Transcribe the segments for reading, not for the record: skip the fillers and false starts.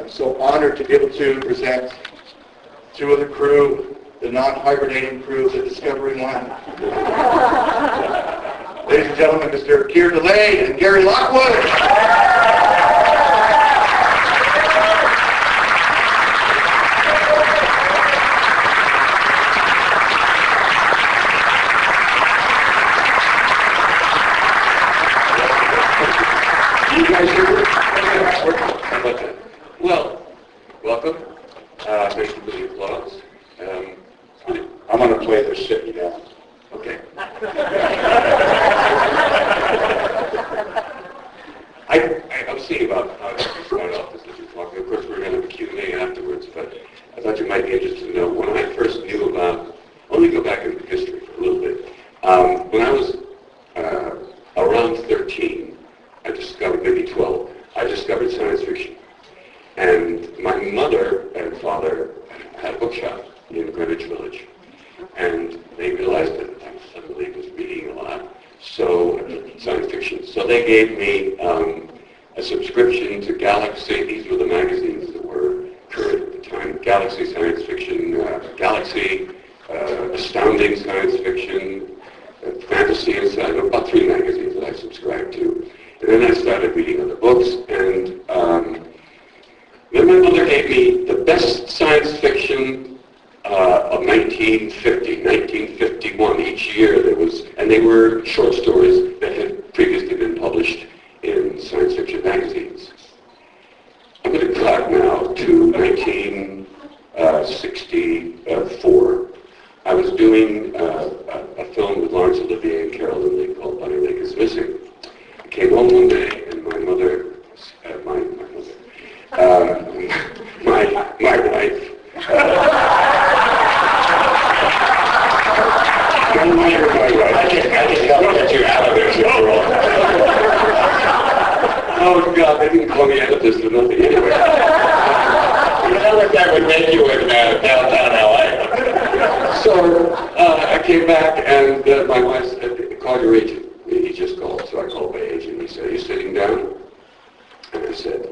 I'm so honored to be able to present two of the crew, the non-hibernating crew of the Discovery One. Ladies and gentlemen, Mr. Keir DeLay and Gary Lockwood. Well, welcome. Thank you for the applause. I'm going to play this sitting down. Okay. I was thinking about how to start off this as you're talking. Of course, we're going to have a Q&A afterwards, but I thought you might be interested to know when I first knew about, only go back into history for a little bit. When I was around 13, I discovered, maybe 12, I discovered science fiction. And my mother and father had a bookshop in Greenwich Village. And they realized that I suddenly was reading a lot, so science fiction. So they gave me a subscription to Galaxy. These were the magazines that were current at the time. Galaxy Science Fiction, Galaxy, Astounding Science Fiction, Fantasy and Science, about 3 magazines that I subscribed to. And then I started reading other books, and then my mother gave me the best science fiction of 1950, 1951. Each year there was, and they were short stories that had previously been published in science fiction magazines. I'm going to cut now to 1964. I was doing a film with Laurence Olivier and Carol Lindley called Bunny Lake is Missing. I came home one day and my wife, I can help get you out of this world. Oh God, they didn't call me out of this for nothing anyway. You know what that would make you in downtown LA. So I came back and my wife said, call your agent. He just called, so I called my agent. He said, are you sitting down? And I said,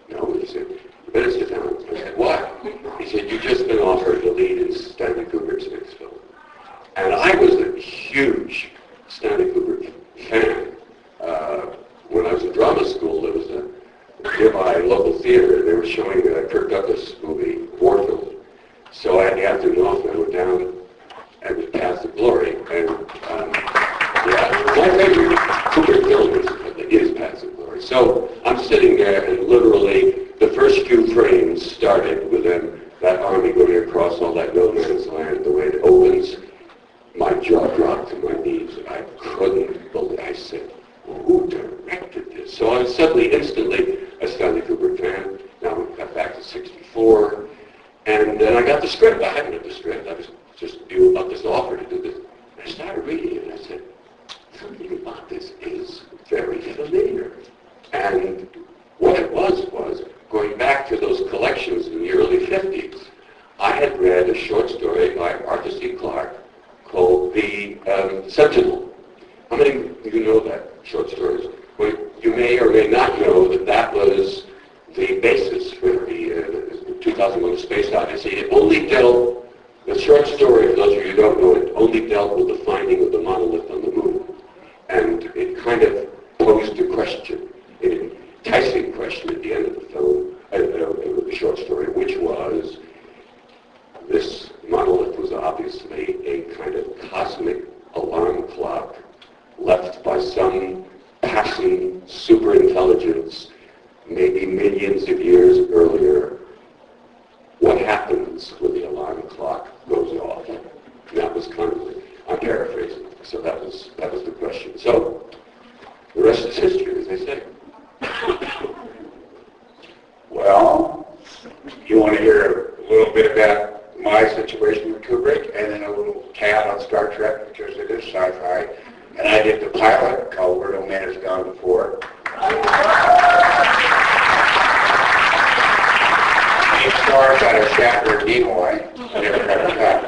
no. He said, you better sit down. I said, what? He said, you've just been offered the lead in Stanley Kubrick's next film. And I was a huge Stanley Kubrick fan. When I was in drama school, there was a nearby local theater, and they were showing a Kirk Douglas movie, war film. So I had the afternoon off, and I went down and was Paths of Glory. And my favorite Kubrick film is Paths of Glory. So I'm sitting there, and literally the first few frames started with them, that army going across all that no man's land. The way it opens, my jaw dropped to my knees. I couldn't believe it. I said, who directed this? So I was suddenly, instantly, a Stanley Kubrick fan. Now we got back to 64. And then I got the script. I hadn't read the script. I was just knew about this offer to do this. I started reading it, and I said, something about this is very familiar. And what it was going back to those collections in the early 50s, I had read a short story by Arthur C. Clarke called The Sentinel. How many of you know that short stories? Well, you may or may not know that that was the basis for the 2001: A Space Odyssey. It only dealt, the short story, for those of you who don't know it, only dealt with the finding of the monolith on the moon. And it kind of posed a question, an enticing question at the end of the film, the short story, which was, this monolith was obviously a kind of cosmic alarm clock left by some passing superintelligence maybe millions of years earlier. What happens when the alarm clock goes off? And that was kind of, I'm paraphrasing, so that was the question. So the rest is history, as they say. Well, you want to hear a little bit about my situation with Kubrick, and then a little tad on Star Trek, because it is sci-fi. And I did the pilot called Where No Man Has Gone Before. It stars out of Shatner Nimoy. Never got a cut.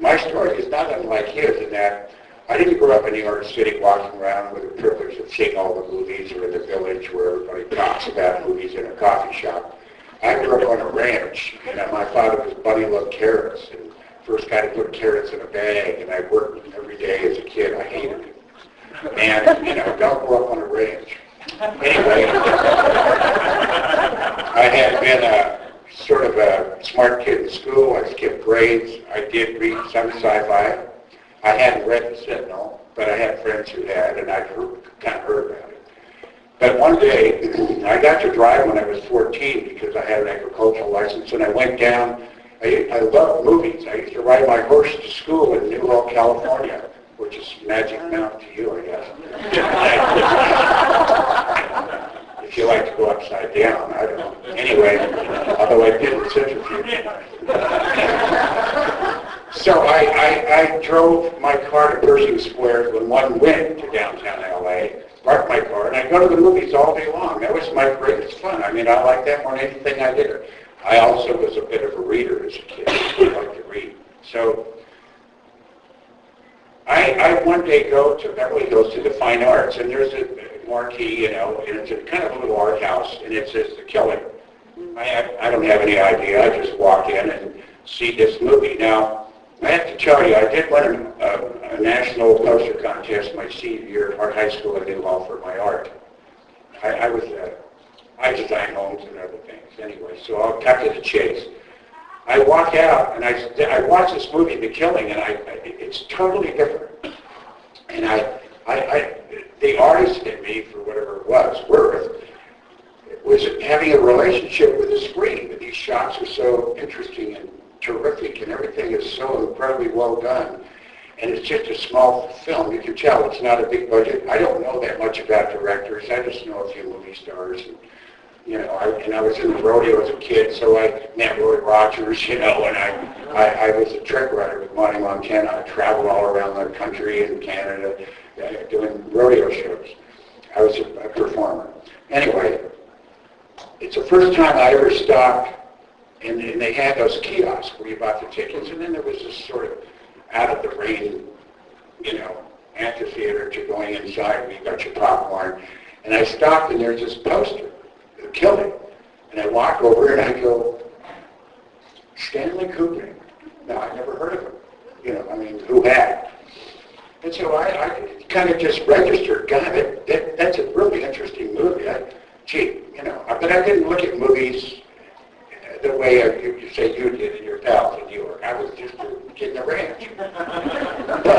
My story is not unlike his in that I didn't grow up in New York City walking around with the privilege of seeing all the movies or in the village age where everybody talks about movies in a coffee shop. I grew up on a ranch, and my father was Bunny Loved Carrots, and first guy to put carrots in a bag, and I worked every day as a kid. I hated it. And, don't grow up on a ranch. Anyway, I had been sort of a smart kid in school. I skipped grades. I did read some sci-fi. I hadn't read The Sentinel, but I had friends who had, and I'd kind of heard about it. But one day, I got to drive when I was 14 because I had an agricultural license, and I went down. I loved movies. I used to ride my horse to school in Newhall, California, which is Magic Mount to you, I guess. If you like to go upside down, I don't know. Anyway, although I did in centrifuge. So I drove my car to Pershing Square when one went to downtown L.A., parked my car, and I'd go to the movies all day long. That was my greatest fun. I mean, I liked that more than anything I did. I also was a bit of a reader as a kid. I liked to read. So I one day go to Beverly Hills to the Fine Arts, and there's a marquee, and it's a kind of a little art house, and it says The Killing. I don't have any idea. I just walk in and see this movie. Now, I have to tell you, I did win a national poster contest my senior year at Art High School in Newhall for my art. I designed homes and other things anyway, so I'll cut to the chase. I walk out and I watch this movie, The Killing, and it's totally different. And the artist in me, for whatever it was having a relationship with the screen. These shots are so interesting and terrific, and everything is so incredibly well done. And it's just a small film. You can tell it's not a big budget. I don't know that much about directors. I just know a few movie stars. And, I was in the rodeo as a kid, so I met Roy Rogers, and I was a trick rider with Monty Montana. I traveled all around the country and Canada doing rodeo shows. I was a performer. Anyway, it's the first time I ever stopped, and they had those kiosks where you bought the tickets, and then there was this sort of out-of-the-rain, amphitheater to going inside where you got your popcorn. And I stopped, and there's this poster, The Killing. And I walk over, and I go, Stanley Kubrick. Now, I never heard of him. Who had? And so I kind of just registered, God, that's a really interesting movie. But I didn't look at movies the way you say you did in your pals in New York. I was just a kid in the ranch. But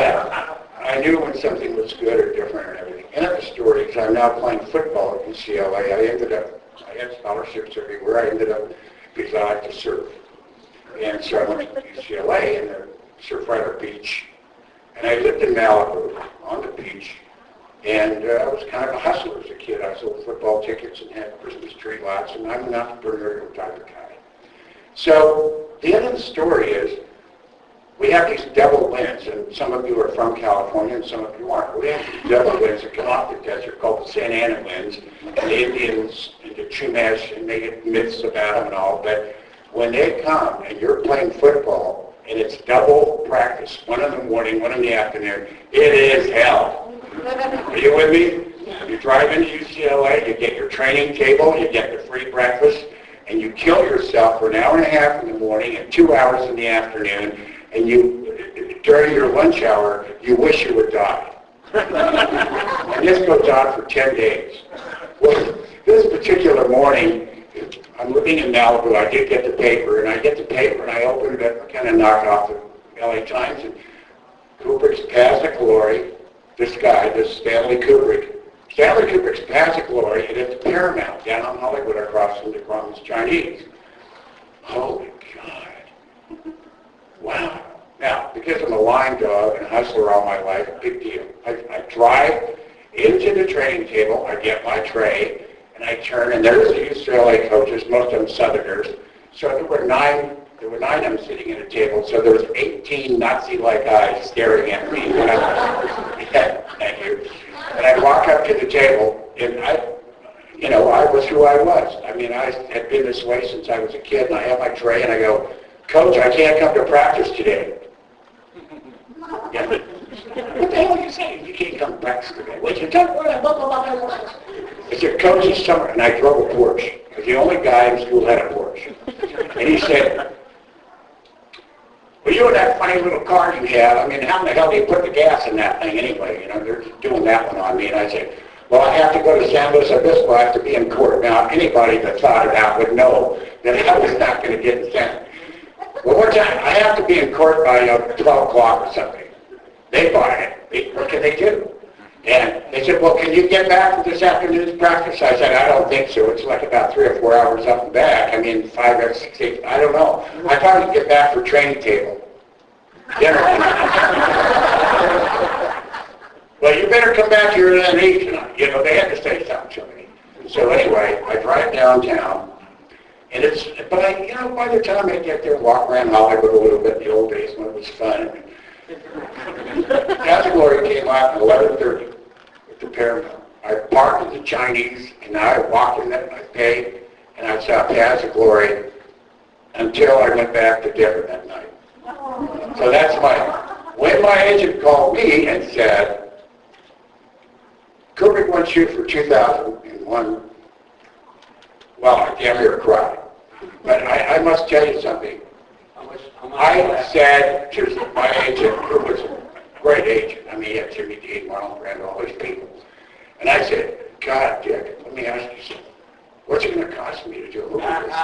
I knew when something was good or different and everything. And the story is I'm now playing football at UCLA. I had scholarships everywhere. I ended up because I like to surf. And so I went to UCLA and the surf right on the beach. And I lived in Malibu on the beach. And I was kind of a hustler as a kid. I sold football tickets and had Christmas tree lots, and I'm an entrepreneurial type of guy. So the end of the story is we have these double winds, and some of you are from California and some of you aren't. We have these double winds that come off the desert called the Santa Ana winds, and the Indians and the Chumash, and they get myths about them and all, but when they come and you're playing football and it's double practice, one in the morning, one in the afternoon, it is hell. Are you with me? You drive into UCLA, you get your training table, you get the free breakfast, and you kill yourself for an hour and a half in the morning and 2 hours in the afternoon, and during your lunch hour, you wish you would die. And this goes on for 10 days. Well, this particular morning, I'm living in Malibu. I did get the paper, and I open it up, kind of knock off the LA Times, and Kubrick's Paths of Glory. This guy, this Stanley Kubrick's Paths of Glory, and it's Paramount down on Hollywood across from the Crumbs Chinese. Holy God. Wow. Now, because I'm a line dog and a hustler all my life, big deal. I drive into the training table, I get my tray, and I turn, and there's the UCLA coaches, most of them Southerners. So there were nine of them sitting at a table, so there was 18 Nazi-like eyes staring at me. Thank you. And I walk up to the table, and I was who I was. I mean, I had been this way since I was a kid, and I have my tray, and I go, Coach, I can't come to practice today. Yeah. What the hell are you saying? You can't come to practice today. What you talking about? I said, Coach, it's summer, and I drove a Porsche. I was the only guy in school who had a Porsche. And he said, well, you and that funny little car you have, I mean, how in the hell do you put the gas in that thing anyway? You know, they're doing that one on me. And I said, well, I have to go to San Luis Obispo. I have to be in court. Now, anybody that thought it out would know that I was not going to get in San. Well, one time, I have to be in court by 12 o'clock or something. They bought it. What can they do? And they said, well, can you get back for this afternoon's practice? I said, I don't think so. It's like about 3 or 4 hours up and back. I mean, 5 or 6, 8, I don't know. I thought I'd get back for training table. Dinner. Well, you better come back here at 8 tonight. You know, they had to say something to me. So anyway, I drive downtown, and by the time I get there, walk around Hollywood a little bit in the old days when it was fun. Pass Glory came out at 11:30 at the Paramount. I parked at the Chinese, and I walked in there, I paid, and I saw Pass Glory until I went back to Denver that night. So that's when my agent called me and said, Kubrick wants you for 2001. Well, I can't hear her cry. But I must tell you something. I said to my agent, who was a great agent, I mean, he had Jimmy Dean, Marlon Brando, all these people. And I said, God, Dick, let me ask you something. What's it going to cost me to do a movie like this?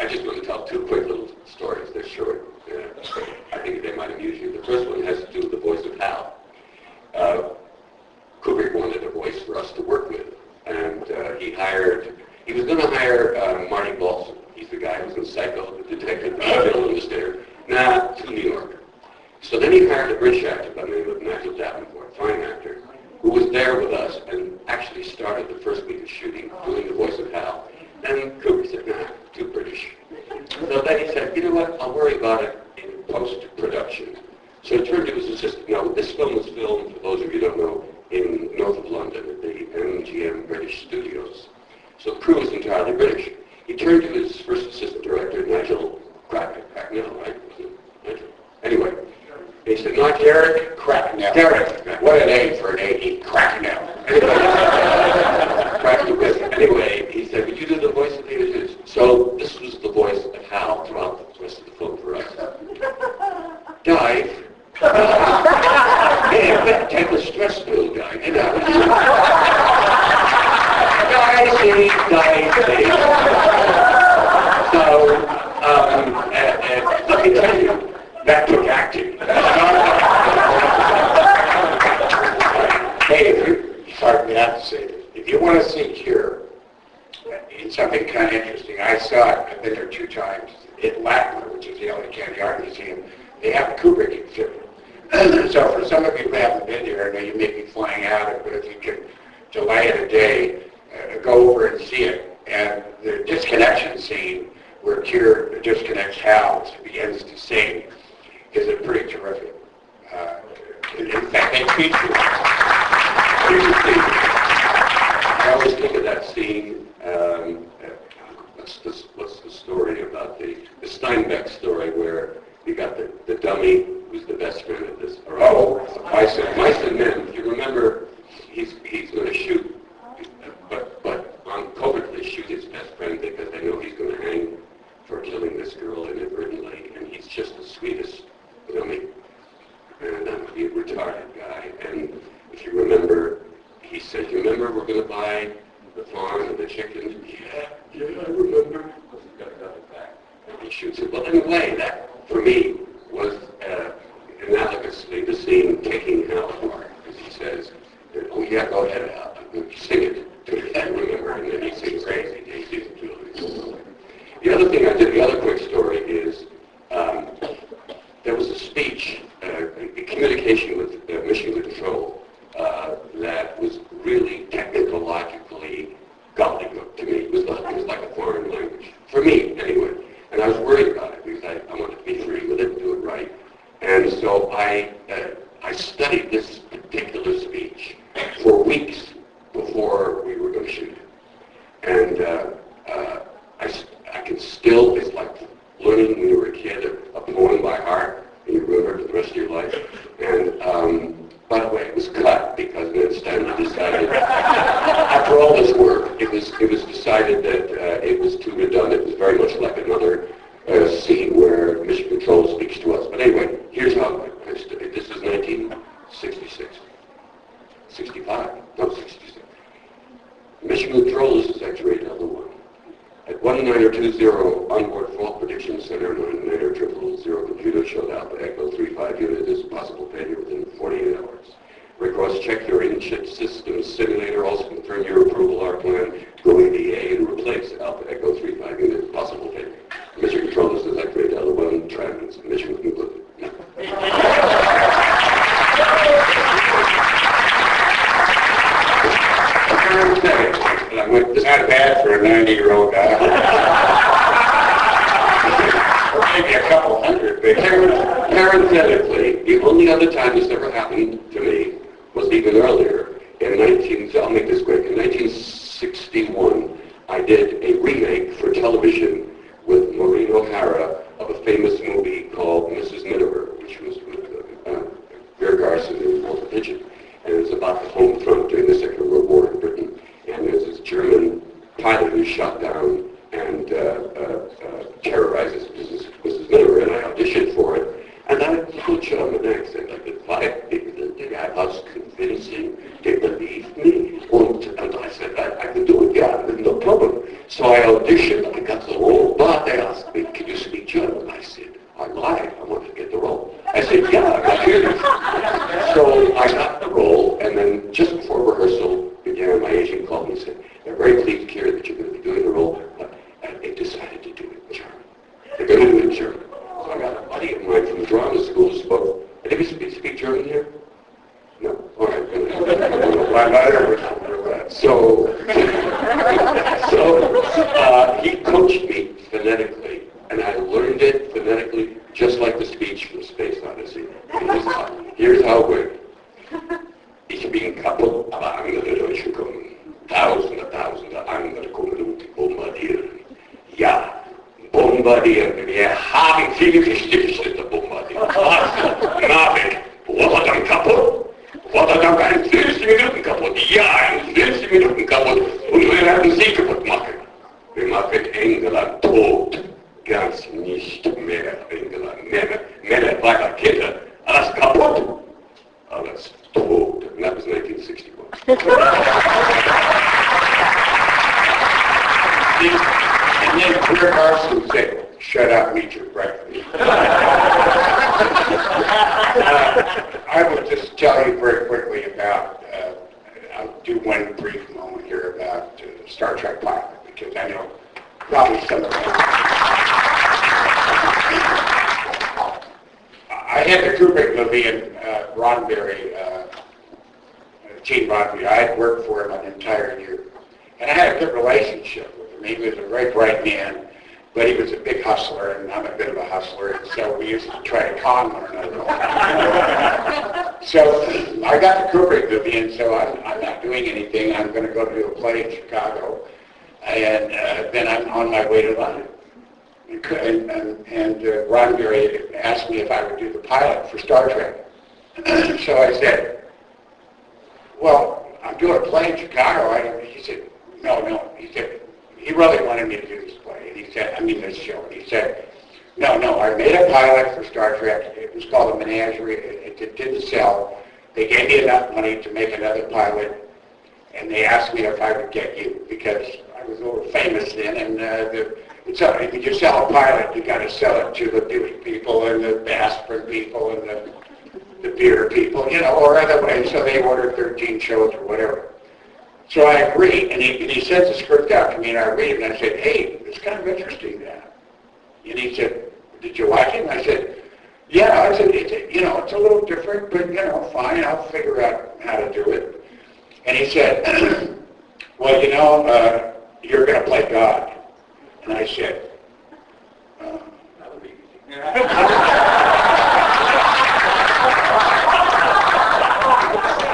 I just want to tell 2 quick little stories. They're short. I think they might amuse you. The first one has to do with the voice of Hal. Kubrick wanted a voice for us to work with. And he was going to hire Marty Balsam. He's the guy who was in Psycho, the detective, the villain there. To New York. So then he hired a British actor by the name of Nigel Davenport, fine actor, who was there with us and actually started the first week of shooting doing the voice of Hal. And Kubrick said, nah, too British. So then he said, you know what, I'll worry about it in post-production. So it turned to his assistant. Now, this film was filmed, for those of you who don't know, in north of London at the MGM British Studios. So the crew was entirely British. He turned to his first assistant director, Nigel Cracknell, right? Nigel. Anyway, he said, not Derek Cracknell. Derek. What a name for an AD, Cracknell. Anyway, he said, would you do the voice of the So this was the voice of Hal throughout the rest of the film for us. Dive. Yeah, that type of stress pill guy. You know. So, let me tell you, that took acting. Hey, sorry, I have to say this. If you want to see Cure, it's something kind of interesting. I saw it. I've been there 2 times. At Lackner, which is the LA County Art Museum, they have a Kubrick exhibit. So for some of you who haven't been there, I know you may be flying out, but if you can delay it a day, go over and see it. And the disconnection scene where Cure disconnects Hal and begins to sing is a pretty terrific. In fact, they feature I always think of that scene. What's the story about the Steinbeck story where you got the dummy who's the best friend of this? Mice and Men. If you remember, he's going to shoot, but covertly shoot his best friend because they know he's going to hang for killing this girl inadvertently, and he's just the sweetest dummy. And he's a retarded guy. And if you remember, he said, you remember we're going to buy the farm and the chickens? Yeah, I remember. And he shoots it. Well, in a way, that, for me, was analogously the scene taking Hal apart. Because he says, oh yeah, go ahead, Hal. Sing it to me, I remember. And then he sings crazy. He sings it to the other thing I did, the other quick story is, there was a speech, a communication with Mission Control that was really technologically gobbledygook to me. It was like a foreign language. For me, anyway. And I was worried about it because I wanted to be free with it and do it right. And so I studied this particular speech for weeks before we were going to shoot it. And I can still, it's was decided that it was too redundant. It was very much like another scene where Mission Control speaks to us. But anyway, here's how it went. This is 1966. 65. No, 66. Mission Control is X-ray level 1. At 1920 onboard fault prediction center, 99000 computer showed Alpha Echo 35 unit is possible failure within 48 hours. Cross-check your in-chip systems simulator, also confirm your approval our plan to go EDA and replace Alpha Echo 35 unit possible failure. Mission Control is X-ray level 1 trans mission concluded. It's not bad for a 90-year-old guy. Or maybe a couple hundred. Parenthetically, the only other time this ever happened to me was even earlier. I'll make this quick. In 1961, I did a remake for television with Maureen O'Hara of a famous movie called Mrs. Miniver, which was with Vera Garson and Walter Pigeon. And it was about the home front during the Second World War in Britain. And there's this German pilot who's shot down and terrorizes Mrs. Miller, and I auditioned for it. And I put you on the next, and I did 5 people. I was convincing, they believed me. And I said, I could do it, yeah, no problem. So I auditioned, I got the role, but they asked me, can you speak German? I said, I lied, I wanted to get the role. I said, yeah, I hear you. So I got the role, and then just before rehearsal began, my agent called me and said, they're very pleased to hear that you're going to be doing the role, but they decided to do it in German. They're going to do it in German. So I got a buddy of mine from the drama school who spoke. Did he speak German here? No? All right. My mother was So he coached me phonetically, and I learned it phonetically just like the speech from Space Odyssey. Here's how it went. Ich bin kaputt, aber andere Deutsche kommen. Tausende andere kommen und bombardieren. Ja, bombardieren. Wir haben viele Stichschritte bombardiert. Narvik, Rotterdam kaputt. Rotterdam in 50 Minuten kaputt. Ja, in 50 Minuten kaputt. Und wir werden sie kaputt machen. Wir machen England tot. Ganz nicht mehr England. Mehr weiter Kette. Alles kaputt. Alles tot. And that was 1961. And then Vera Garson said, shut up, eat your breakfast. I will just tell you very quickly about, I'll do one brief moment here about Star Trek pilot, because I know probably some of you. I had the Kubrick movie and Roddenberry, Gene Roddenberry. I had worked for him an entire year. And I had a good relationship with him. He was a very bright man, but he was a big hustler, and I'm a bit of a hustler, and so we used to try to con one another. So I got the Kubrick movie, and so I'm not doing anything. I'm going to go do a play in Chicago, and then I'm on my way to London. And Roddenberry asked me if I would do the pilot for Star Trek. So I said, well, I'm doing a play in Chicago. He said, no. He said, he really wanted me to do this play. And he said, this show. And he said, no, I made a pilot for Star Trek. It was called a Menagerie. It didn't sell. They gave me enough money to make another pilot. And they asked me if I would get you, because I was a little famous then. And if you sell a pilot, you got to sell it to the Buick people and the aspirin people and the beer people, or other ways. So they ordered 13 shows or whatever. So I agreed, and he sends the script out to me, and I read it, and I said, hey, it's kind of interesting, that. And he said, did you like it? And I said, yeah. I said, it's a little different, but, fine, I'll figure out how to do it. And he said, well, you're going to play God. And I said, that would be easy.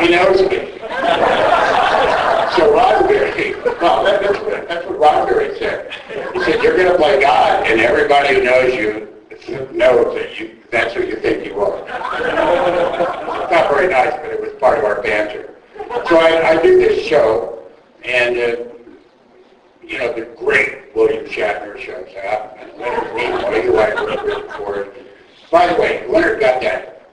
He knows me. So Roddenberry, well, that's what Roddenberry said. He said, you're going to play God, and everybody who knows you knows that that's who you think you are. It's not very nice, but it was part of our banter. So I do this show, and know, the great William Shatner shows up, and Leonard Nimoy, who I've written for. By the way, Leonard got that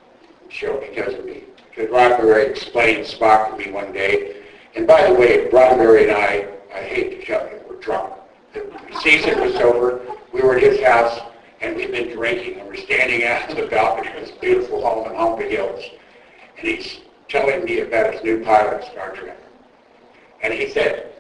show because of me. Because Roddenberry explained Spock to me one day. And by the way, Roddenberry and I hate to tell you, we're drunk. The season was over. We were at his house, and we'd been drinking, and we're standing out on the balcony of this beautiful home in Humber Hills. And he's telling me about his new pilot, Star Trek. And he said,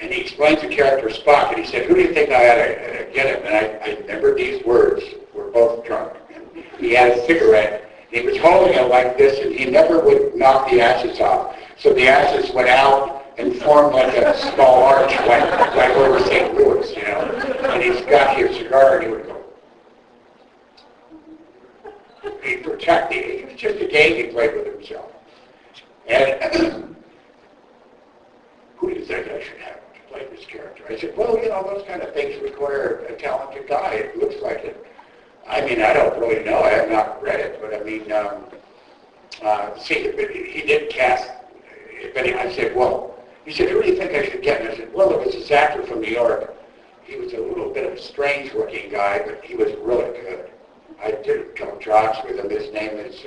and he explains the character Spock, and he said, who do you think I ought to get him? And I remember these words. We're both drunk. And he had a cigarette. He was holding it like this, and he never would knock the ashes off. So the ashes went out and formed like a small arch, like over St. Louis, you know. And he's got his cigar, and he would go. He'd protect me. It was just a game he played with himself. And who do you think I should have to play this character? I said, well, you know, those kind of things require a talented guy. It looks like it. I mean, I don't really know. I have not read it, but I mean, see, he did cast. But I said, well, he said, who do you think I should get? And I said, well, it was this actor from New York. He was a little bit of a strange-looking guy, but he was really good. I did a couple jobs with him. His name is,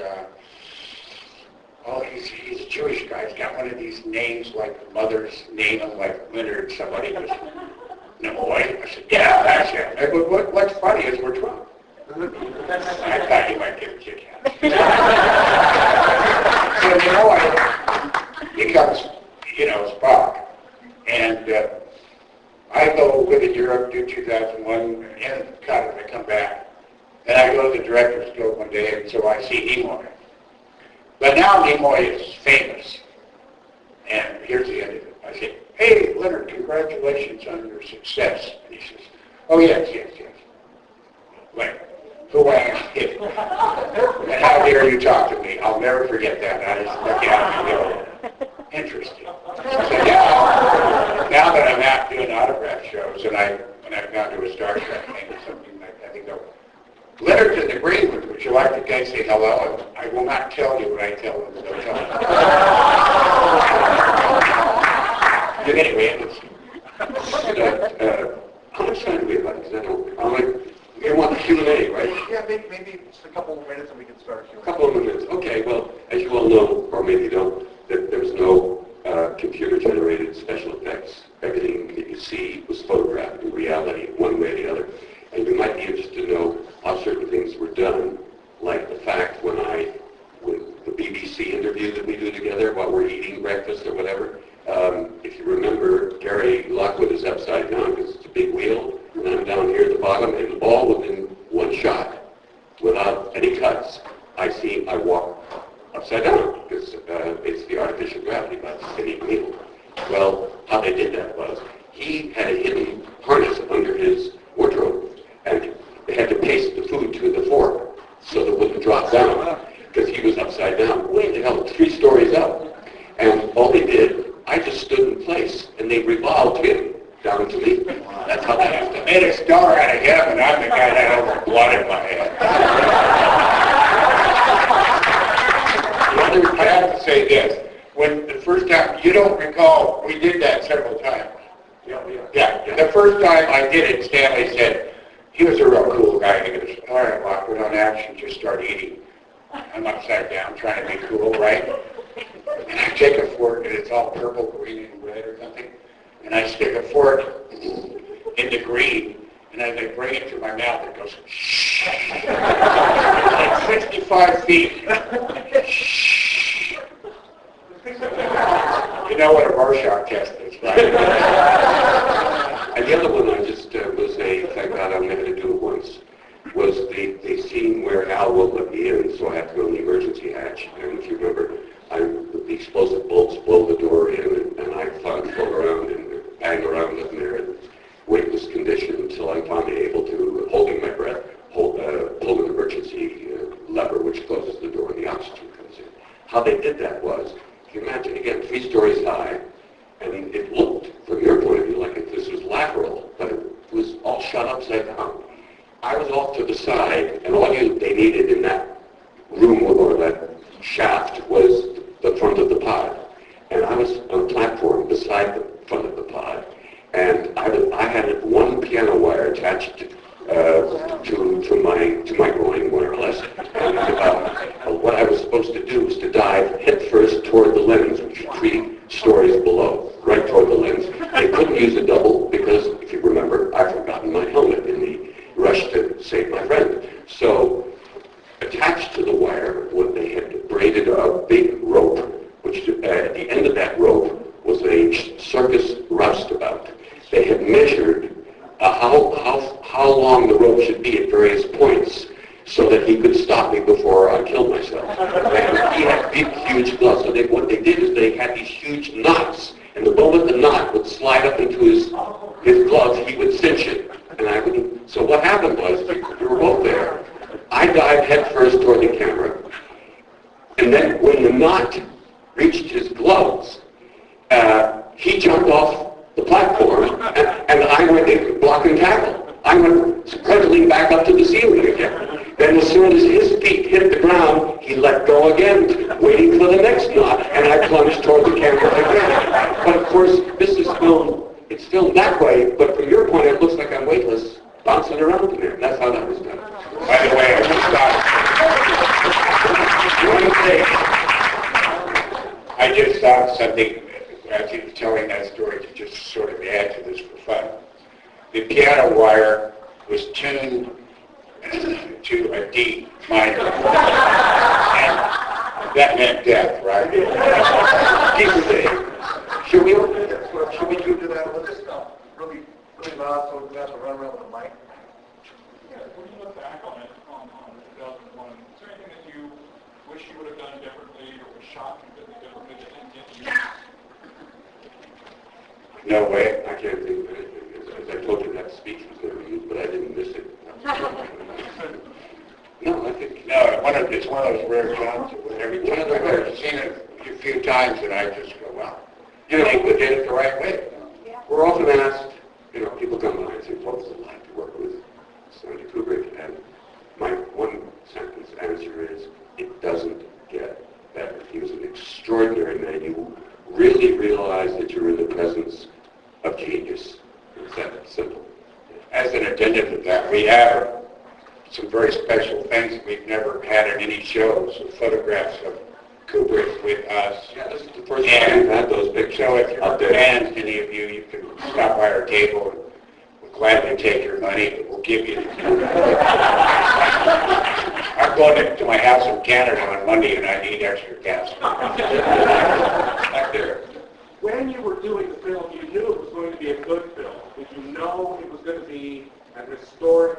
he's a Jewish guy. He's got one of these names like mother's name, like Leonard, somebody just, Nimoy. I said, yeah, that's it. I go, what's funny is we're drunk. I thought you might give a kick out. So he comes, you know, Spock. And I go with it Europe, do 2001, and I come back. And I go to the Director's Guild one day, and so I see Nimoy. But now Nimoy is famous. And here's the end of it. I say, hey, Leonard, congratulations on your success. And he says, oh, yes. Wait. Who am I? And how dare you talk to me? I'll never forget that. I just look at him and go, interesting. So now that I'm out doing autograph shows, and when I've gone to a Star Trek thing or something like that, they go, Leonard's in the green room. Would you like the guy to say hello? And I will not tell you what I tell them. They'll tell you. Anyway, how much time do we have? You want the Q&A, right? Yeah, maybe just a couple of minutes and we can start Q&A. A couple of minutes. Okay, well, as you all know, or maybe you don't, there's no computer-generated special effects. Everything that you see was photographed in reality, one way or the other. And you might be interested to know how certain things were done, like the fact when the BBC interview that we do together while we're eating breakfast or whatever, if you remember, Gary Lockwood is upside down because it's a big wheel, and I'm down here at the bottom, and all within one shot, without any cuts. I walk upside down because it's the artificial gravity by the spinning wheel. Well, how they did that was he had a hidden harness under his wardrobe, and they had to paste the food to the fork so that it wouldn't drop down because he was upside down, way the hell, 3 stories up. And all they did, I just stood in place, and they revolved him down to me. That's how they have to. Made a star out of him, and I'm the guy that had all the blood in my head. I have to say this. When the first time, you don't recall, we did that several times. Yeah. The first time I did it, Stanley said, he was a real cool guy. He goes, all right, Lockwood, on action, just start eating. I'm upside down trying to be cool, right? And I take a fork, and it's all purple, green, and red or something. And I stick a fork in the green, and as I bring it to my mouth, it goes, shh. It's like 65 feet. Shh. You know what a Rorschach test is, right? And the other one I just was thank God I'm never to do it once, was the scene where Al won't let me in, so I have to go in the emergency hatch. And if you remember, the explosive bolts blow the door in, and I float around and bang around in there in weightless condition until I'm finally able to, holding my breath, pull an emergency lever which closes the door and the oxygen comes in. How they did that was, if you imagine, again, 3 stories high, and it looked, from your point of view, like if this was lateral, but it was all shot upside down. I was off to the side, and all they needed in that room or that shaft was the front of the pod. And I was on a platform beside the front of the pod, and I I had one piano wire attached to my groin, more or less. And what I was supposed to do was to dive headfirst toward the lens, which is 3 stories below, right toward the lens. I couldn't use a double because, if you remember, I'd forgotten my helmet in the rush to save my friend. So, attached to the wire, what they had braided a big rope, which at the end of that rope was a circus roustabout. They had measured how long the rope should be at various points so that he could stop me before I killed myself. And he had big, huge gloves. So what they did is they had these huge knots, and the moment the knot would slide up into his gloves, he would cinch it, and I wouldn't. So what happened was, we were both there. I dived headfirst toward the camera, and then when the knot reached his gloves, he jumped off the platform, and I went in block and tackle. I went hurtling back up to the ceiling again. Then as soon as his feet hit the ground, he let go again, waiting for the next knot, and I plunged toward the camera again. But of course, this is filmed, it's filmed that way, but from your point, it looks like I'm weightless, bouncing around in there. That's how that was done. By the way, I just thought something, as he was telling that story, to just sort of add to this for fun. The piano wire was tuned to a D minor. And that meant death, right? Should we do that with this really loud so we have to run around with a mic? Yeah, when you look back on it, on 2001, is there anything that you wish you would have done differently or was shocked you did differently that didn't get you? No way. I can't think of anything. As I told you, that speech was never used, but I didn't miss it. No, I think... No, it's one of those rare times that every time I've ever seen it a few times, and I just go, wow, you think we did it the right way. We're often asked, people come by and say, what was it like to work with Stanley Kubrick? And my one sentence answer is, it doesn't get better. He was an extraordinary man. You really realize that you're in the presence of genius. It's that simple. As an addendum to that, we have some very special things that we've never had in any shows, photographs of Kubrick with us. Yeah, this is the first time we've had those pictures. So if you're fans, any of you, you can stop by our table and we'll gladly take your money, but we'll give you. I'm going to my house in Canada on Monday and I need extra gas. Back there. When you were doing the film, you knew it was going to be a good film. Did you know it was going to be an historic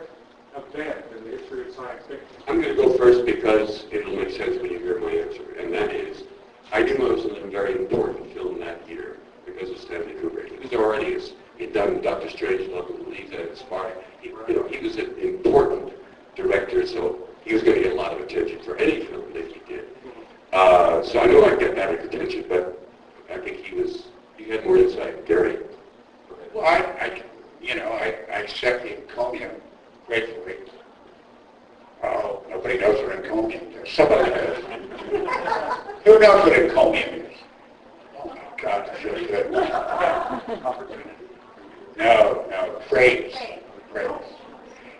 event in the history of science fiction? I'm going to go first because it'll make sense when you hear my answer, and that is, I knew I was in a very important film that year because of Stanley Kubrick. He was already, he'd done Dr. Strangelove and Believe That Inspired. He was an important director, so he was going to get a lot of attention for any film that he did. So I knew I'd get that attention, but I think he had more insight. Gary? Well, I accept the encomium gratefully. Oh, nobody knows what encomium is. Somebody does. Who knows what encomium is? Oh my God, I feel good. No, praise.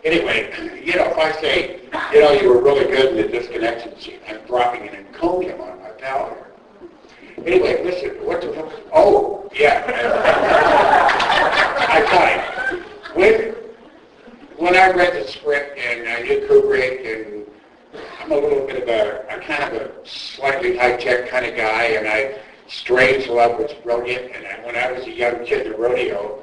Anyway, if I say, you were really good in the disconnection scene, I'm dropping an encomium on my pal here. Anyway, listen, what the hell? Oh, yeah. I thought when I read the script and I knew Kubrick, and I'm a little bit of a kind of a slightly high-tech kind of guy, and I Strangelove was brilliant, and when I was a young kid at rodeo,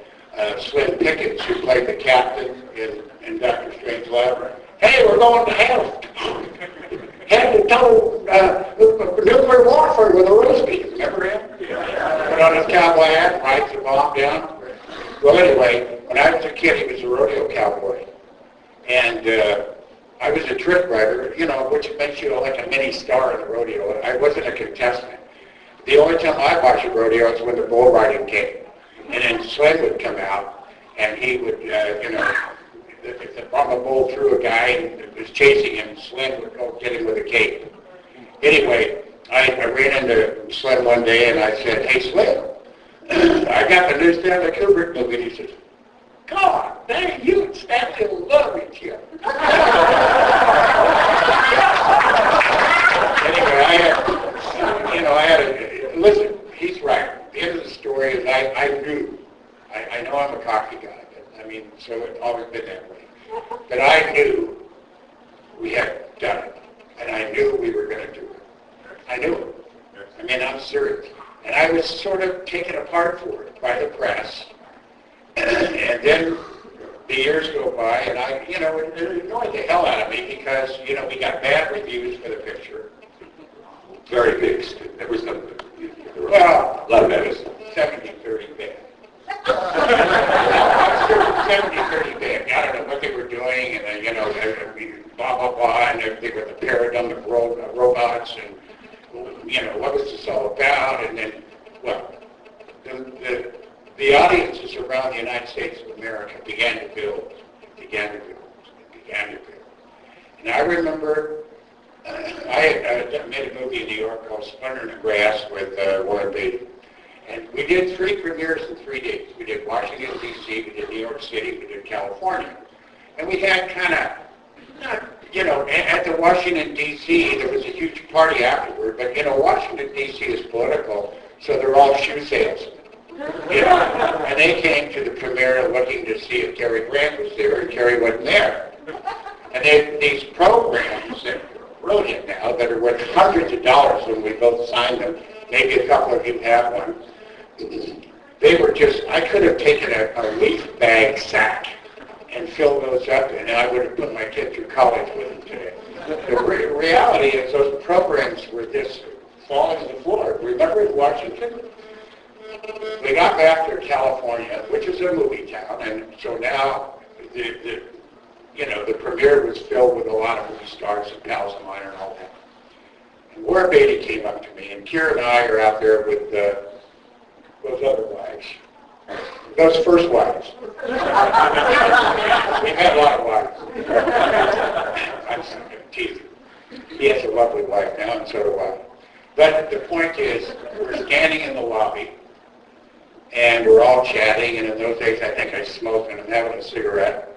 Slim Pickens, who played the captain in Dr. Strangelove, hey, we're going to hell. Head-to-toe nuclear warfare with a roast beef. Remember him? Put on his cowboy hat, writes the bomb down. Well, anyway, when I was a kid, he was a rodeo cowboy. And I was a trick rider, which makes you like a mini star in the rodeo. I wasn't a contestant. The only time I watched a rodeo was when the bull riding came. And then Slim would come out, and he would, if the Brahma bull threw a guy and was chasing him, Slim would go get him with a cape. Anyway, I ran into Slim one day and I said, hey Slim, I got the new Stanley Kubrick movie. And he says, God, dang, you and Stanley will love each other. Anyway, listen, he's right. The end of the story is I knew. I know I'm a cocky guy, but I mean, so it's always been that way. But I knew we had done it, and I knew we were going to do it. I knew it. I mean, I'm serious. And I was sort of taken apart for it by the press. And then the years go by, and it annoyed the hell out of me because, we got bad reviews for the picture. Very mixed. There was no, Well, a lot of medicine. 70-30 bad. 70-30 bad. I don't know what they were doing, and blah, blah, blah, and everything with the paradigm robots, and, what was this all about? And then, well, the audiences around the United States of America began to build. And I remember I made a movie in New York called Splinter in the Grass with Warren Beatty. And we did 3 premieres in 3 days. We did Washington, D.C., we did New York City, we did California. And we had kind of, at the Washington, D.C., there was a huge party afterward, but, Washington, D.C. is political, so they're all shoe salesmen. And they came to the premiere looking to see if Cary Grant was there, and Cary wasn't there. And these programs that are brilliant now, that are worth hundreds of dollars when we both signed them, maybe a couple of you have one, they were just, I could have taken a leaf bag sack and filled those up, and I would have put my kid through college with them today. The reality is those programs were just falling to the floor. Remember in Washington? We got back to California, which is a movie town, and so now the premiere was filled with a lot of movie stars and pals of mine and all that. And Warren Beatty came up to me, and Kira and I are out there with those other wives. Those first wives. We've had a lot of wives. I'm just going to tease him. He has a lovely wife now, and so do I. But the point is, we're standing in the lobby, and we're all chatting, and in those days I think I smoked, and I'm having a cigarette.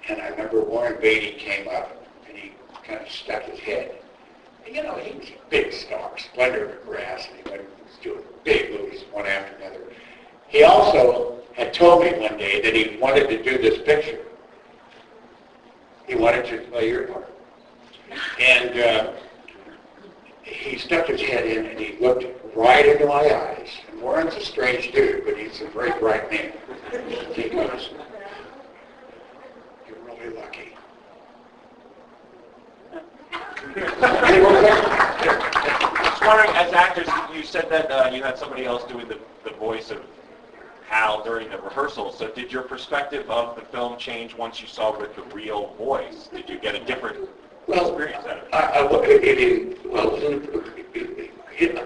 And I remember Warren Beatty came up, and he kind of stuck his head. And, he was a big star, Splendor of the Grass, and he was doing big movies one after another. He also had told me one day that he wanted to do this picture. He wanted to play your part. And he stuck his head in, and he looked right into my eyes. And Warren's a strange dude, but he's a very bright man. He goes, "You're really lucky." Just wondering, as actors, you said that you had somebody else doing the voice of Hal during the rehearsal. So did your perspective of the film change once you saw with the real voice? Did you get a different experience out of it?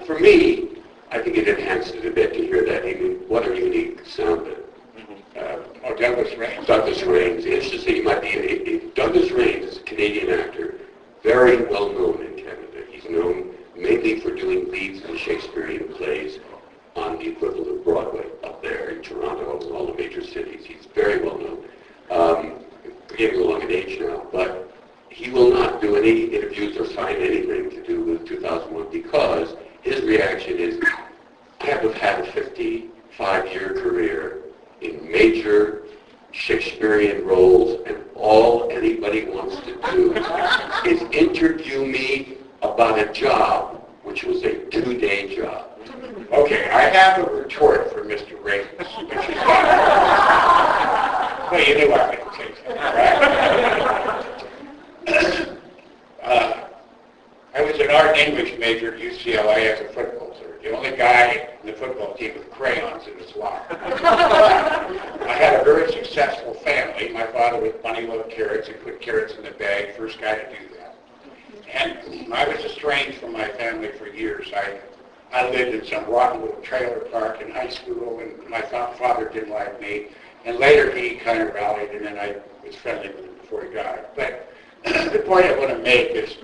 For me, I think it enhanced it a bit to hear that. What a unique sound. Douglas Rains. Douglas Rains. It's just that he might be Douglas Rains is a Canadian actor, very well known in Canada. He's known mainly for doing leads in Shakespearean plays on the equivalent of Broadway up there in Toronto and all the major cities. He's very well known. Getting along in age now, but he will not do any interviews or sign anything to do with 2001 because his reaction is, I have had a 55-year career in major Shakespearean roles, and all anybody wants to do is interview me about a job, which was a 2-day job. Okay, I have a retort for Mr. Rains, which is not. Well, you knew I was going to say something, right? I was an art and English major at UCLA as a football player. The only guy in the football team with crayons in his locker. I had a very successful family. My father was bunny loved carrots. He put carrots in the bag, first guy to do that. And I was estranged from my family for years. I lived in some rotten little trailer park in high school, and my father didn't like me. And later he kind of rallied, and then I was friendly with him before he died. But the point I want to make is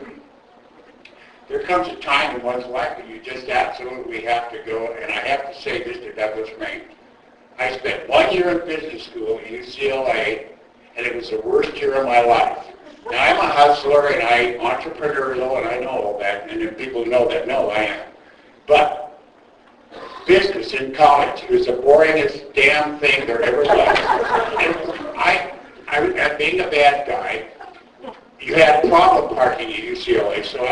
there comes a time in one's life when you just absolutely have to go, and I have to say this to Douglas Rains. I spent 1 year in business school at UCLA, and it was the worst year of my life. Now, I'm a hustler, and I'm entrepreneurial, and I know all that, and if people know that, no, I am. But business in college was the boringest damn thing there ever was. And being a bad guy, you had problem parking at UCLA, so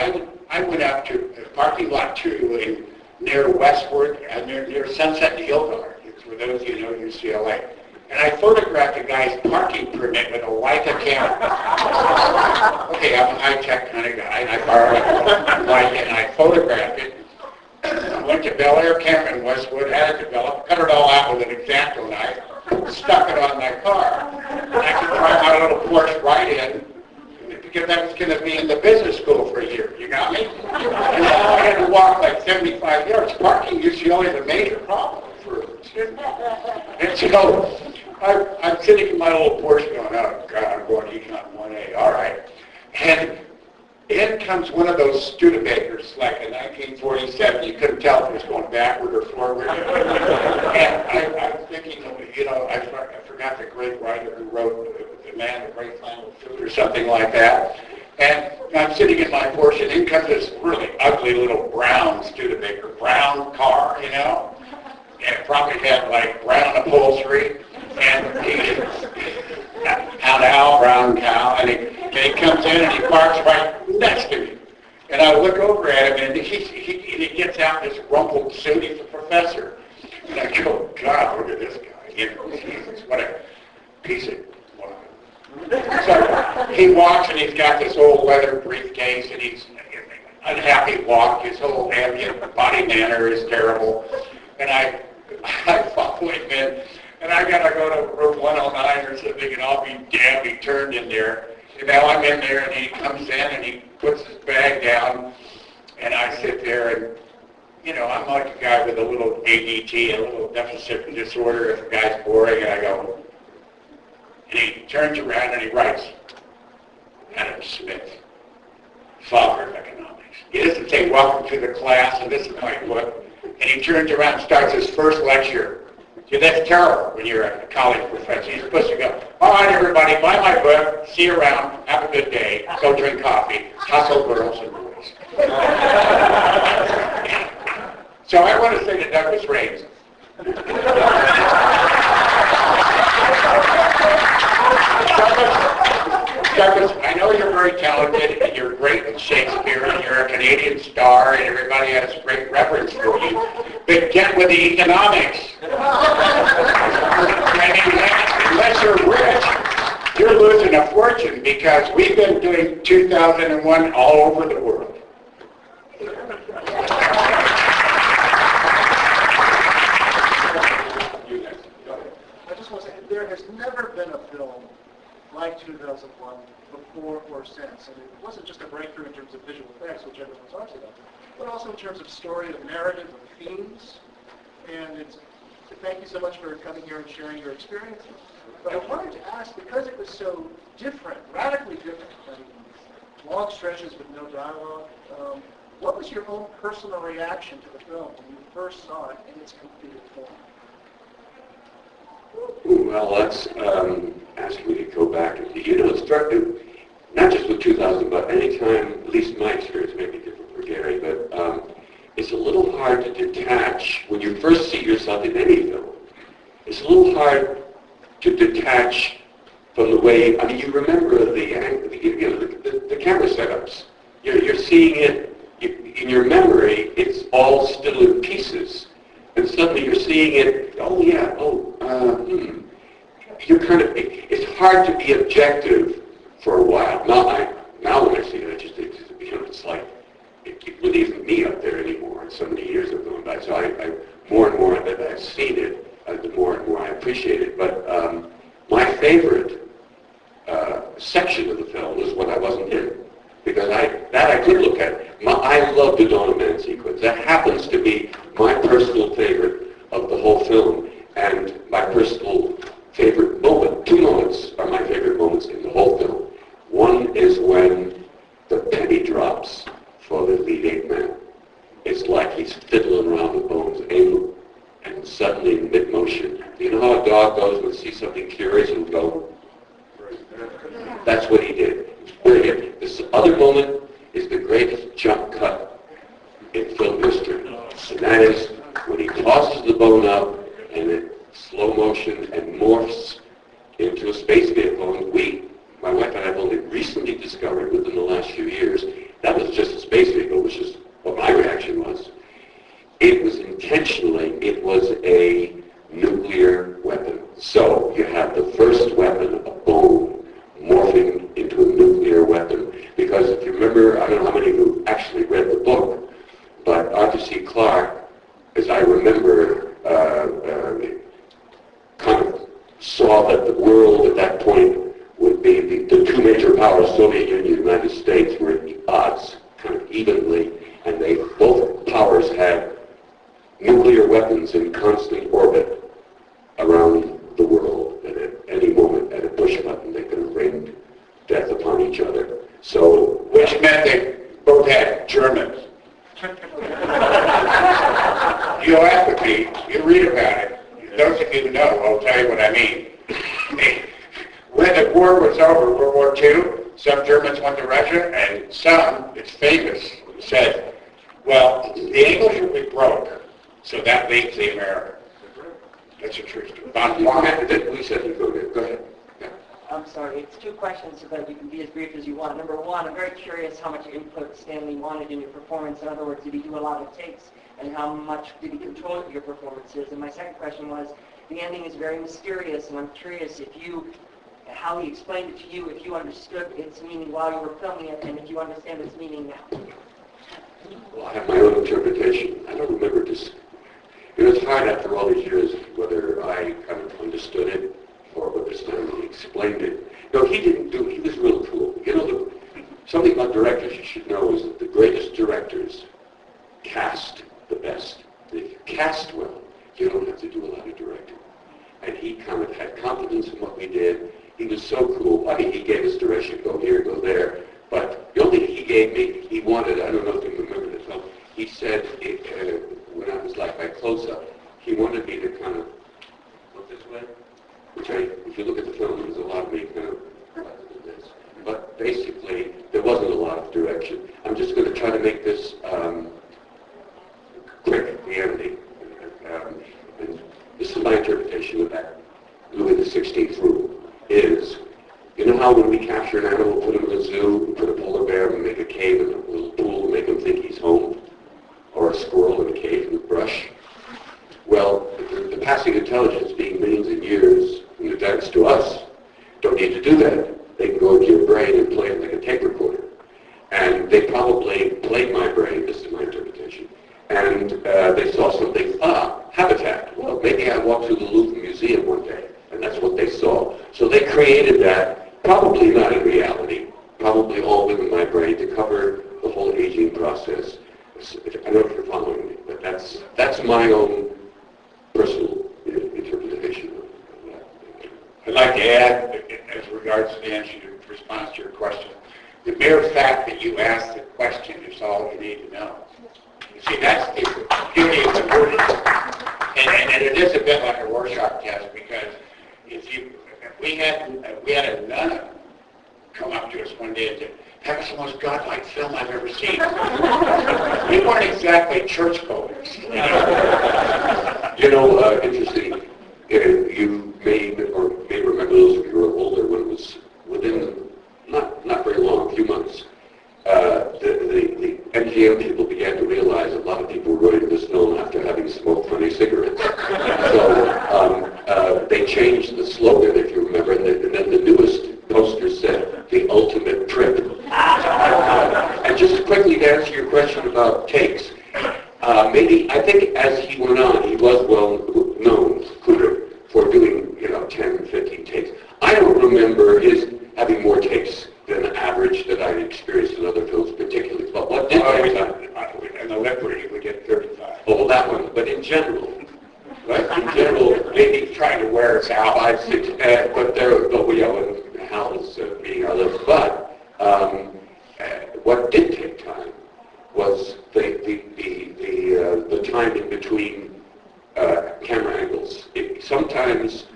I went up to parking lot 2 near Westward, near Sunset and Hildar. For those of you who know UCLA. And I photographed a guy's parking permit with a Leica camera. Okay, I'm a high-tech kind of guy, and I borrowed a Leica, and I photographed it. I went to Bel Air Camp in Westwood, had it developed, cut it all out with an X-Acto knife, stuck it on my car. And I could drive my little Porsche right in, because I was going to be in the business school for a year. You got me? And I had to walk like 75 yards. Parking UCLA is a major problem for students. And so I'm sitting in my little Porsche going, oh, God, I'm going Econ 1A. All right. And in comes one of those Studebakers, like in 1947. You couldn't tell if it was going backward or forward. And I'm thinking, you know, I forgot the great writer who wrote The Man of Great Flannel Suit or something like that. And I'm sitting in my Porsche, and in comes this really ugly little brown Studebaker, brown car, you know. And it probably had like brown upholstery. And he, brown cow, and he comes in and he parks right next to me. And I look over at him, and he gets out this rumpled suit. He's a professor. And I go, God, look at this guy. You know, Jesus, what a piece of wow. So he walks, and he's got this old leather briefcase, and he's unhappy walk. His whole ambient body manner is terrible. And I follow him in. And I got to go to room 109 or something, and I'll be damned, he turned in there. And now I'm in there, and he comes in, and he puts his bag down, and I sit there, and, you know, I'm like a guy with a little ADT, a little deficit disorder. If a guy's boring, and I go, and he turns around, and he writes, Adam Smith, father of economics. He doesn't say, welcome to the class, and this is my book. And he turns around and starts his first lecture. See, that's terrible when you're a college professor. You're supposed to go, all right, everybody, buy my book, see you around, have a good day, go drink coffee, hustle girls and boys. So I want to say to Douglas Raines, Douglas, I know you're very talented and you're great with Shakespeare and you're a Canadian star and everybody has great reverence for you, but get with the economics. I mean, unless you're rich, you're losing a fortune because we've been doing 2001 all over the world. I just want to say, there has never been a film like 2001 before or since. And it wasn't just a breakthrough in terms of visual effects, which everyone's talking about, but also in terms of story, of narrative, of themes. And it's, thank you so much for coming here and sharing your experience. But I wanted to ask, because it was so different, radically different, long stretches with no dialogue, what was your own personal reaction to the film when you first saw it in its completed form? Well, that's asking me to go back. You know, it started not just with 2000, but any time, at least my experience may be different for Gary, but it's a little hard to detach when you first see yourself in any film. It's a little hard to detach from the way, I mean, you remember the camera setups. You're seeing it in your memory, it's all still in pieces. And suddenly you're seeing it, you're kind of, it's hard to be objective for a while. Now when I see it, it's like, it really isn't me up there anymore. So many years have gone by. So I more and more that I've seen it, the more and more I appreciate it. But my favorite section of the film was when I wasn't in. Because I could look at it. I love the Dawn of Man sequence. That happens to be my personal favorite of the whole film. And my personal favorite moment, two moments are my favorite moments in the whole film. One is when the penny drops for the lead ape man. It's like he's fiddling around with Bones' aim and suddenly in mid-motion. You know how a dog goes when it sees something curious and go? That's what he did. It's brilliant. This other moment is the greatest jump cut in film history. And that is when he tosses the bone up and in slow motion and morphs into a space vehicle. And my wife and I have only recently discovered within the last few years, that was just a space vehicle, which is what my reaction was. It was a nuclear weapon. So you have the first weapon, a bone, morphing into a nuclear weapon. Because if you remember, I don't know how many of you actually read the book, but Arthur C. Clarke, as I remember, kind of saw that the world at that point would be the two major powers, Soviet Union and United States, were at odds kind of evenly, and both powers had nuclear weapons in constant orbit around the world, and at any moment, at a push button, they could have rained death upon each other. So, Which meant they both had Germans. You laugh at me, you read about it. Those of you who know, I'll tell you what I mean. When the war was over, World War II, some Germans went to Russia, and some, it's famous, said, well, the English will be broke, so that leaves the Americans. That's a true story. we said you go ahead. Yeah. I'm sorry, it's two questions so that you can be as brief as you want. Number one, I'm very curious how much input Stanley wanted in your performance. In other words, did he do a lot of takes, and how much did he control your performances? And my second question was, the ending is very mysterious, and I'm curious how he explained it to you, if you understood its meaning while you were filming it, and if you understand its meaning now. Well, I have my own interpretation. I don't remember this. It's hard after all these years whether I kind of understood it or whether Stanley explained it. No, he didn't do it. He was real cool. Something about directors you should know is that the greatest directors cast the best. And if you cast well, you don't have to do a lot of directing. And he kind of had confidence in what we did. He was so cool. I mean, he gave us direction, go here, go there. But the only thing he gave me, he wanted, I don't know if you remember the film, he said, when I was like my close-up, he wanted me to kind of look this way, which if you look at the film, there's a lot of me kind of like this. But basically, there wasn't a lot of direction. I'm just going to try to make this quick, the ending. And this is my interpretation of that Louis XVI rule, is, you know how when we capture an animal, put him in a zoo, we put a polar bear and make a cave and a little pool and make him think he's home? Or a squirrel in a cave with brush? Well, the passing intelligence, being millions of years in advance to us, don't need to do that. They can go into your brain and play it like a tape recorder. And they probably played my brain, this is my interpretation, and they saw something, habitat. Well, maybe I walked through the Louvre Museum one day, and that's what they saw. So they created that, probably not in reality, probably all within my brain to cover the whole aging process. I don't know if you're following me, but that's my own personal interpretation of that. I'd like to add, as regards to the answer to response to your question, the mere fact that you asked the question is all you need to know. You see, that's the beauty of the wording. And it is a bit like a Rorschach test, because if we had a nun come up to us one day and said, that was the most godlike film I've ever seen. We weren't exactly churchgoers. Interesting. You may remember, those of you who are older, when it was within not very long, a few months, the MGM people began to realize a lot of people were going to this film after having smoked funny cigarettes. So they changed the slogan, if you remember, and then the newest poster said, the ultimate trip. And just quickly to answer your question about takes, I think as he went on, he was well known, Kubrick, for doing, 10, 15 takes. I don't remember his having more takes than the average that I'd experienced in other films particularly. But what did In the Leopard, we get 35. Oh, that one. But in general, right? In general, maybe Trying to wear us out. 5, 6, but and Hal is beating our lips. But what did take time was the time in between camera angles. Sometimes,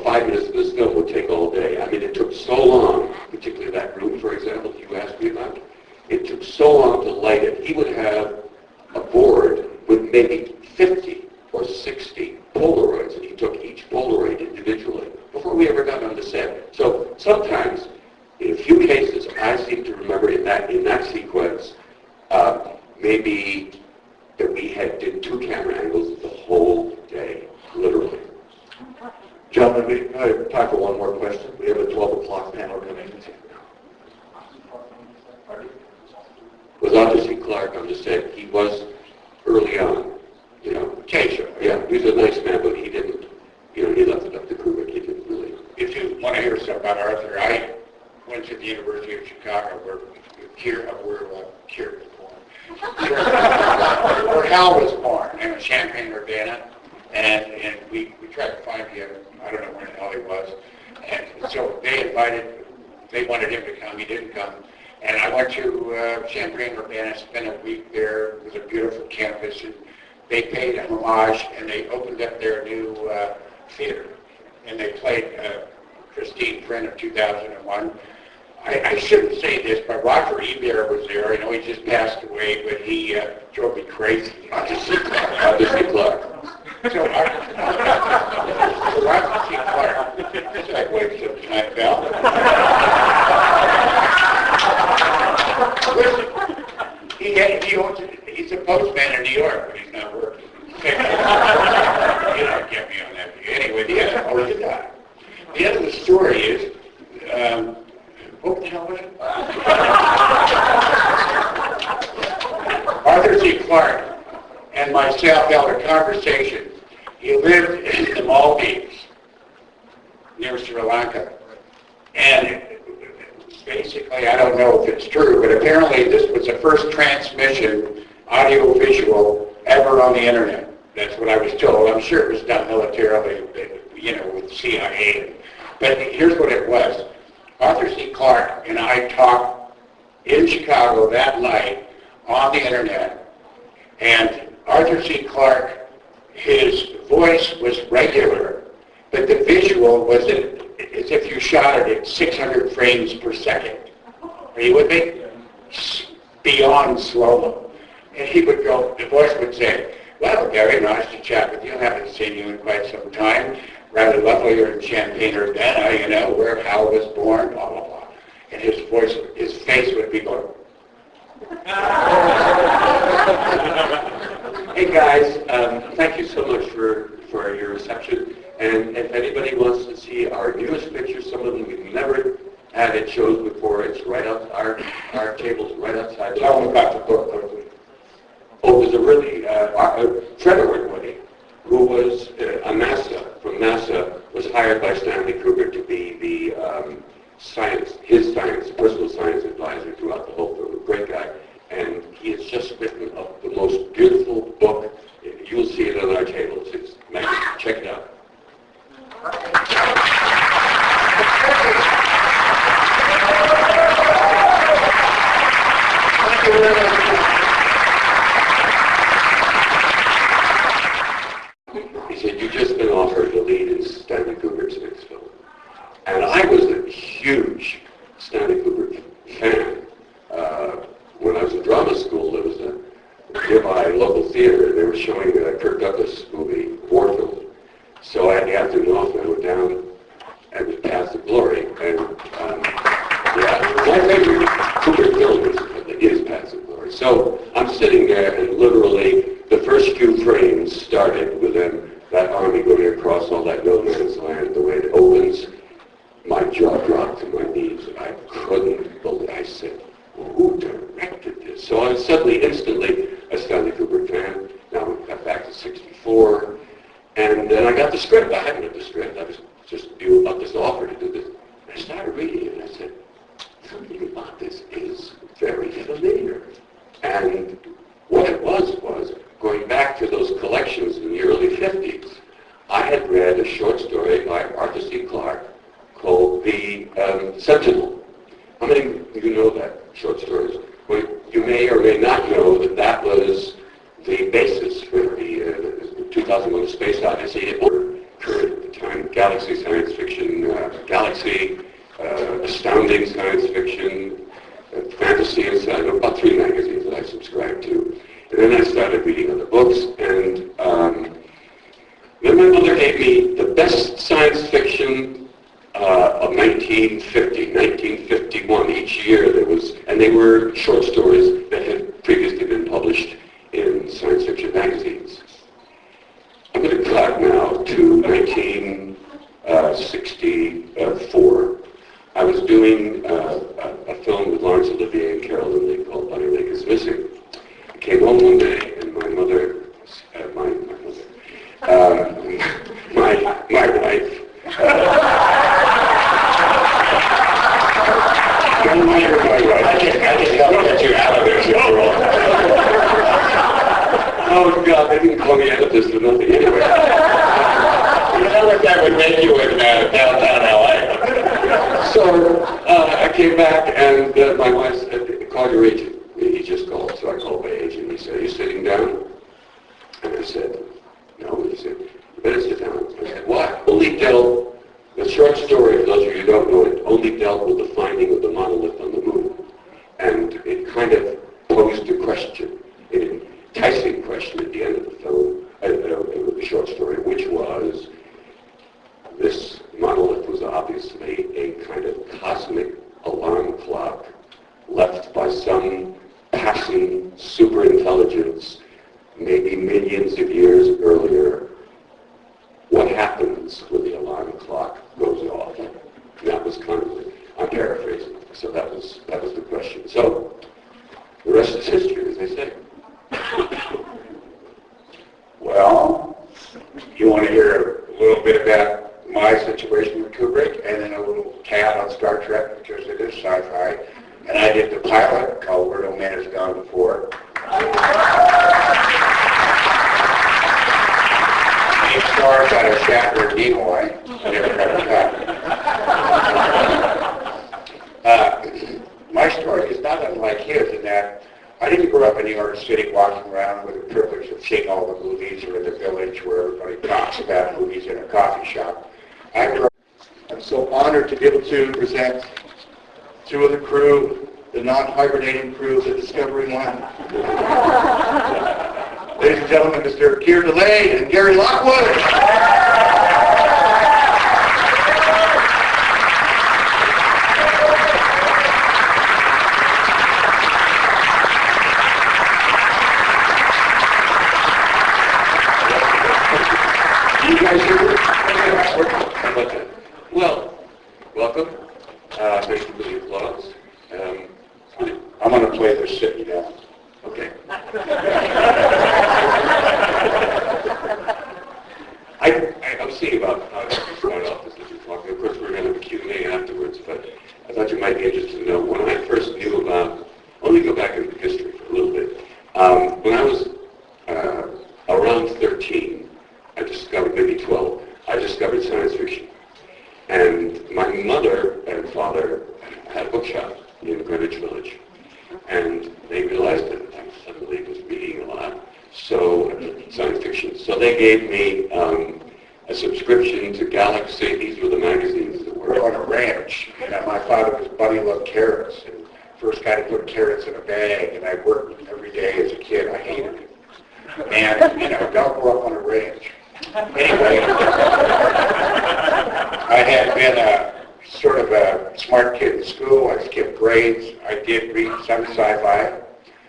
5 minutes of this film would take all day. I mean, it took so long, particularly that room, for example, that you asked me about. It took so long to light it. He would have a board with maybe 50 or 60 Polaroids, and he took each Polaroid individually before we ever got on the set. So sometimes, in a few cases, I seem to remember in that sequence, maybe that we did 2 camera angles the whole day, literally. Gentlemen, we have time for one more question. We have a 12 o'clock panel coming in. Was Arthur C. Clarke on the set? He was early on, Occasionally. Yeah, he was a nice man, but he didn't, he left it up to Kubrick. He didn't really. If you want to hear something about Arthur, I went to the University of Chicago where Hal was born in Champaign, Urbana, and we tried to find him. I don't know where the hell he was. And so they wanted him to come. He didn't come. And I went to Champaign, Urbana, spent a week there. It was a beautiful campus. And they paid a homage, and they opened up their new theater. And they played Christine Print of 2001. I shouldn't say this, but Roger Ebert was there. I know he just passed away, but he drove me crazy. Arthur C. Clarke. So Roger C. Clarke, segue to tonight, Bell. Listen, he's a postman in New York, but he's not working. You don't get me on that. Anyway, the end of the story is, what the hell was it? Arthur C. Clarke and myself held a conversation. He lived in the Maldives, near Sri Lanka. And basically, I don't know if it's true, but apparently this was the first transmission, audio-visual, ever on the internet. That's what I was told. I'm sure it was done militarily, with CIA. But here's what it was. Arthur C. Clarke and I talked in Chicago that night on the internet, and Arthur C. Clarke, his voice was regular, but the visual was as if you shot it at 600 frames per second. Are you with me? Beyond slow-mo. And he would go, the voice would say, "Well, Gary, nice to chat with you. I haven't seen you in quite some time. Rather lovely you're in Champaign, Urbana, where Hal was born, blah, blah, blah." And his face would be going. Hey guys, thank you so much for your reception. And if anybody wants to see our newest pictures, some of them we've never had at shows before, it's right out, our table's right outside. Tell them about the book quickly. Oh, there's a really, Trevor Woody, who was from NASA, was hired by Stanley Kubrick to be the personal science advisor throughout the whole film. A great guy. And he has just written the most beautiful book. You'll see it on our table. It's magnificent. Check it out. He said, "You've just been offered the lead in Stanley Kubrick's next film." And I was a huge Stanley Kubrick fan. When I was in drama school, there was a nearby local theater, and they were showing a Kirk Douglas movie, Warfield. So I had the afternoon off, and I went down and was Paths of Glory. And my favorite Kubrick film is Paths of Glory. So I'm sitting there, and literally the first few frames started with that army going across all that no man's land. The way it opens, my jaw dropped to my knees. I couldn't believe it. I said, "Who directed this?" So I was suddenly, instantly, a Stanley Kubrick fan. Now we got back to 64. And then I got the script. I hadn't read the script. I was just about this offer to do this. I started reading it, and I said, something about this is very familiar. And what it was going back to those collections in the early 50s, I had read a short story by Arthur C. Clarke called The Sentinel. How many of you know that short stories? Well, you may or may not know that was the basis for the 2001: A Space Odyssey. It was current at the time, galaxy science fiction, galaxy, astounding science fiction, fantasy, and sci about 3 magazines that I subscribed to. And then I started reading other books, and then my mother gave me the best science fiction of 1950, 1951. Each year there was, and they were short stories that had previously been published in science fiction magazines. I'm going to cut now to 1964. I was doing a film with Laurence Olivier and Carol Lindley called Bunny Lake is Missing. I came home one day and my mother, my wife, don't mind my wife. I can help get you out of this. Oh God, they didn't call me amethyst or nothing anyway. You know what that would make you in downtown LA. So I came back and my wife said, call your agent. He just called, so I called my agent. He said, are you sitting down? And I said, no. He said, you better sit down. I said, what? Only dealt, the short story, for those of you who don't know it, only dealt with the finding of the monolith on the moon. And it kind of posed a question, an enticing question at the end of the film, the short story, which was, this monolith was obviously a kind of cosmic alarm clock left by some passing superintelligence maybe millions of years earlier. What happens when the alarm clock goes off? And that was kind of, I'm paraphrasing, so that was the question. So the rest is history, as they say. Well, you want to hear a little bit about my situation with Kubrick, and then a little tad on Star Trek, because it is sci-fi. And I did the pilot called Where No Man Has Gone Before. It stars out of Shatner and Nimoy. I never got a cut. My story is not unlike his in that I didn't grow up in New York City walking around with the privilege of seeing all the movies or in the village where everybody talks about movies in a coffee shop. I'm so honored to be able to present two of the crew, the non-hibernating crew of the Discovery One. Ladies and gentlemen, Mr. Keir DeLay and Gary Lockwood. You guys hear me? Well, welcome. Thank you for the applause. I'm going to play this sitting down. Okay. I was seeing about how to start off this as you're talking. Of course, we're going to have a Q&A afterwards, but I thought you might be interested to know when I first knew about, only go back into history for a little bit. When I was around 13, I discovered, maybe 12, I discovered science fiction. And my mother and father had a bookshop in Greenwich Village. And they realized that I suddenly was reading a lot, so science fiction. So they gave me a subscription to Galaxy. These were the magazines that were We're on a ranch, and my father was Bunny loved carrots, and first guy to put carrots in a bag, and I worked every day as a kid. I hated it. And, don't grow up on a ranch. Anyway, I had been sort of a smart kid in school. I skipped grades. I did read some sci-fi.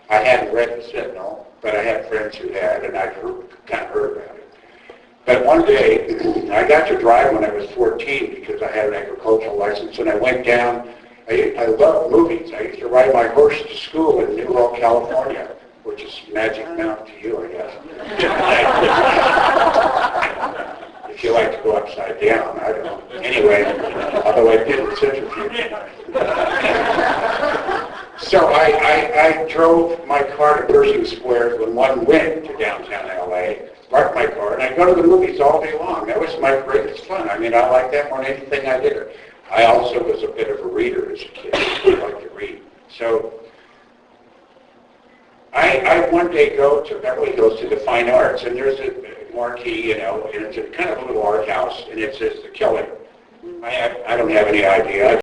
I hadn't read The Sentinel, but I had friends who had, and I kind of heard about it. But one day, I got to drive when I was 14 because I had an agricultural license, and I went down. I loved movies. I used to ride my horse to school in Newhall, California, which is Magic Mountain to you, I guess. If you like to go upside down, I don't know. Anyway, although I did in centrifuge. So I drove my car to Pershing Square when one went to downtown LA, parked my car, and I'd go to the movies all day long. That was my greatest fun. I mean, I liked that more than anything I did. I also was a bit of a reader as a kid. I liked to read. So I one day go to Beverly Hills to the Fine Arts, and there's marquee, and it's a kind of a little art house, and it says The Killing. I don't have any idea.